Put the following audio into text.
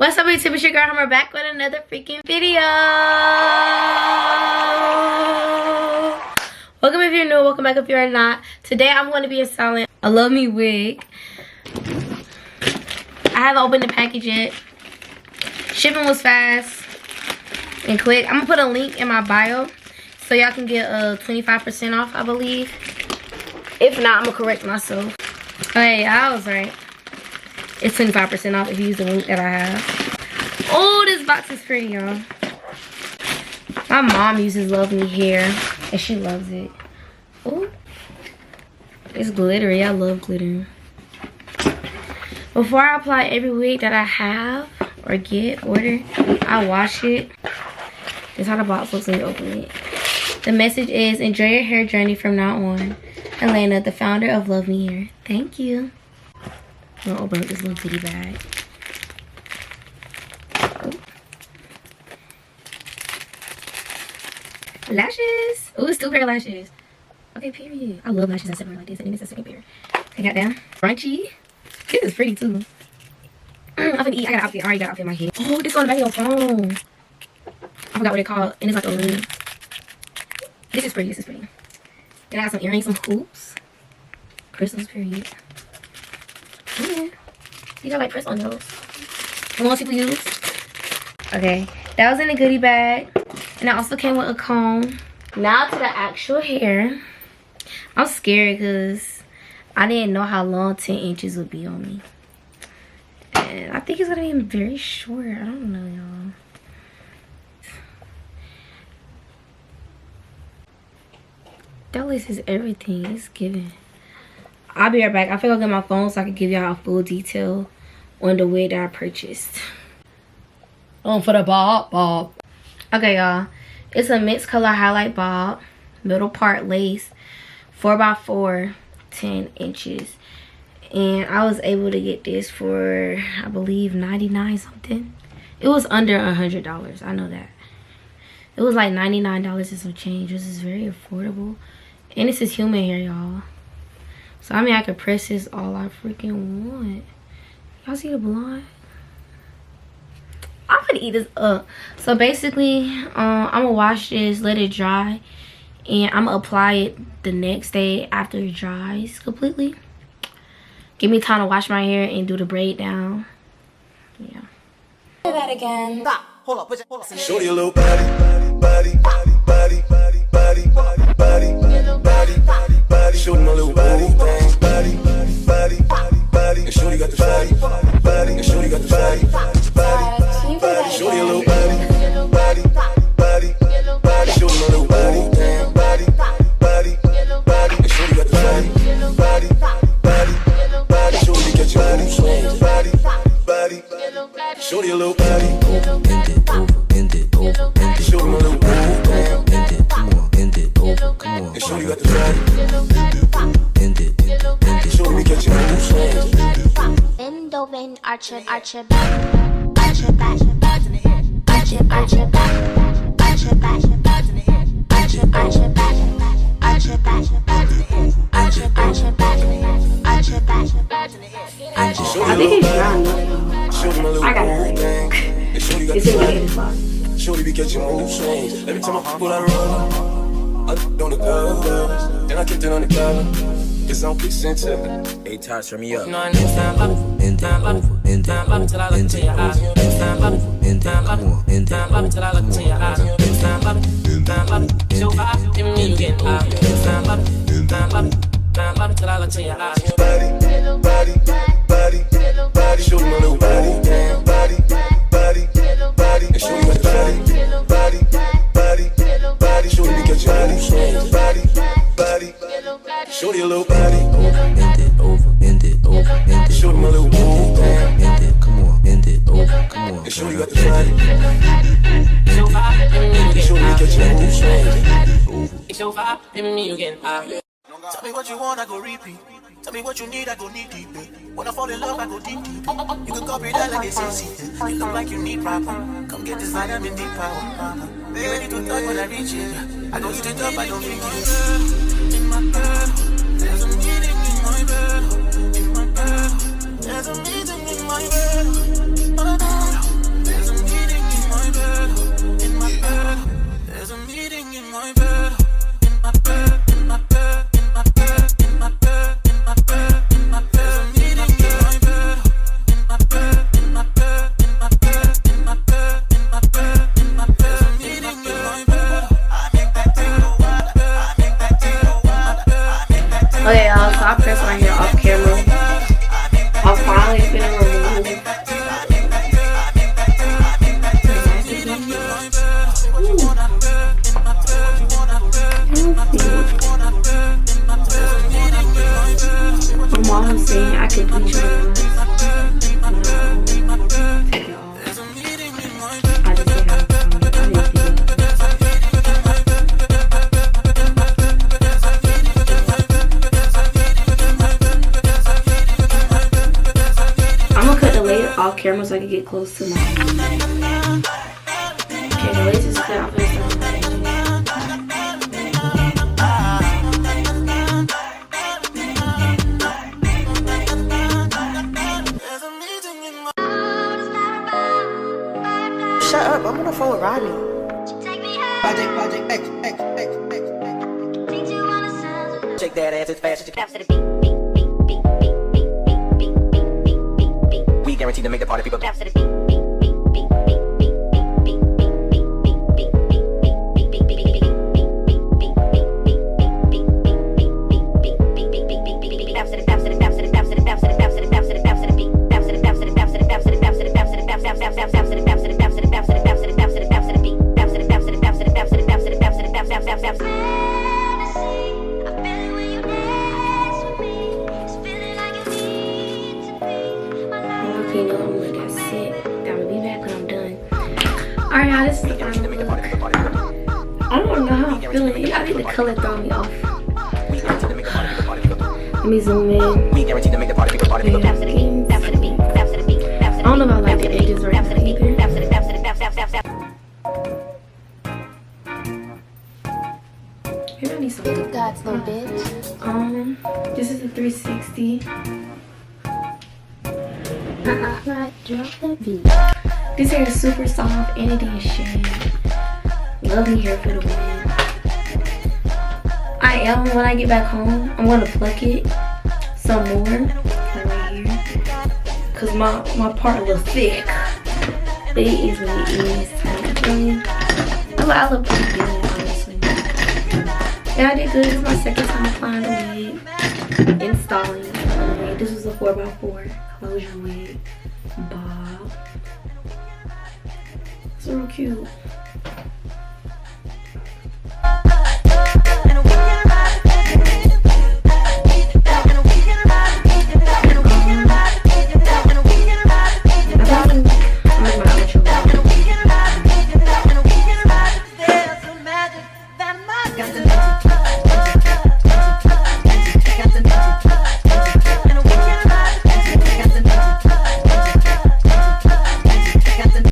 What's up, YouTube? It's your girl Hammer back with another freaking video. Welcome if you're new, welcome back if you're not. Today I'm going to be installing a LuvMe wig. I haven't opened the package yet. Shipping was fast and quick. I'm gonna put a link in my bio so y'all can get 25% off, I believe. If not, I'm gonna correct myself. Okay, I was right. It's 25% off if you use the link that I have. Oh, this box is pretty, y'all. My mom uses LuvMe hair, and she loves it. Oh, it's glittery. I love glitter. Before I apply every wig that I have or order, I wash it. This is how the box looks when you open it. The message is, enjoy your hair journey from now on. Elena, the founder of LuvMe Hair. Thank you. I'm gonna open up this little kitty bag. Oh. Lashes. Oh, it's still pair of lashes. Okay, period. I love lashes that separate like this. I think it's a second pair. I got down. Crunchy. This is pretty too. I'm gonna eat. I got an outfit. I already got an outfit in my head. Oh, this on the back of your phone. I forgot what it's called. And it's like a ring. This is pretty. This is pretty. Then I got some earrings, some hoops. Crystals, period. Yeah. These are like press on those. The ones people use. Okay. That was in a goodie bag. And I also came with a comb. Now to the actual hair. I'm scared because I didn't know how long 10 inches would be on me. And I think it's going to be very short. I don't know, y'all. That list is everything. It's given. I'll be right back. I think I'll get my phone so I can give y'all a full detail on the wig that I purchased. For the bob. Okay, y'all. It's a mixed color highlight bob. Middle part lace. 4x4. 10 inches. And I was able to get this for, I believe, 99 something. It was under $100. I know that. It was like $99 and some change. This is very affordable. And this is human hair, y'all. So, I mean, I could press this all I freaking want. Y'all see the blonde? I'm gonna eat this up. So, basically, I'm gonna wash this, let it dry. And I'm gonna apply it the next day after it dries completely. Give me time to wash my hair and do the braid down. Yeah. Do that again. Stop. Hold up. Show your little body. Show my little body. And show you got the fatty. And show you got the fatty. Show your little body. Show my little body. And show you got the fatty. Show you got your booty swing. Show your little body. Bend it over. Show my little body. Bend it over. Come on. And show you got the fatty. Bend it. Show me get your booty swing. Bend over, arch your back, arch your back, arch your back, arch your back, arch your back, arch your back, arch your back, arch your back, arch your back, arch your back. I think it's dry enough. I got it. It's in the spot. Shorty be catching mood swings. Every time I pull I roll, I on the cover, and I kept it on the cover. Cause I'm fixing to. Hey, Todd, turn me up. No, I never Bend it over, bend it over, till I look into your eyes. bend it over, bend it, come on, bend it over, Till I look into your eyes. So far, even me, you getting high. Till I look into your eyes. body, show my little body, and show you got the body, show you got your booty swing, show you a little body, bend it over, show my little booty, bend it, come on, bend it over, come on, and show you got the body, So far, even me, you show getting you got your booty swing. So far, even me, you getting high. Tell me what you want, I go repeat. Tell me what you need, I go need deep. When I fall in love, I go deep. You can copy that like it's easy. You look like you need proper. Come get this vitamin D power. Be ready to touch when I reach it. I go eat it up, I don't think it. In my bed, there's a meeting in my bed. In my bed, there's a meeting in my bed. all I'm saying, I could bleach my lines. Take it off. I just say how I didn't feel it. I'm gonna cut the lace off camera so I can get close to my. Okay, the lace is cut off and stuff. Shut up, I'm on the phone with Rodney. Project X. Shake that ass as fast as you can. We guarantee to make the party people dance to the beat. Okay, no, I'm gonna let that sit. I'll be back when I'm done. Alright, y'all, this is the final look. I don't know how I'm feeling. I think the color throw me off. Let me zoom in. I don't know if I like the edges right now either. Here, I need some. God's little bitch. This is a 360. This hair is super soft and it didn't shade. LuvMe hair for the win. When I get back home, I'm gonna pluck it some more, like right here, cause my part a little thick. But it is what it is. I look pretty good, honestly. And I did good. This is my second time applying the wig, installing the wig. This was a 4x4 closure wig. Bob. So real cute.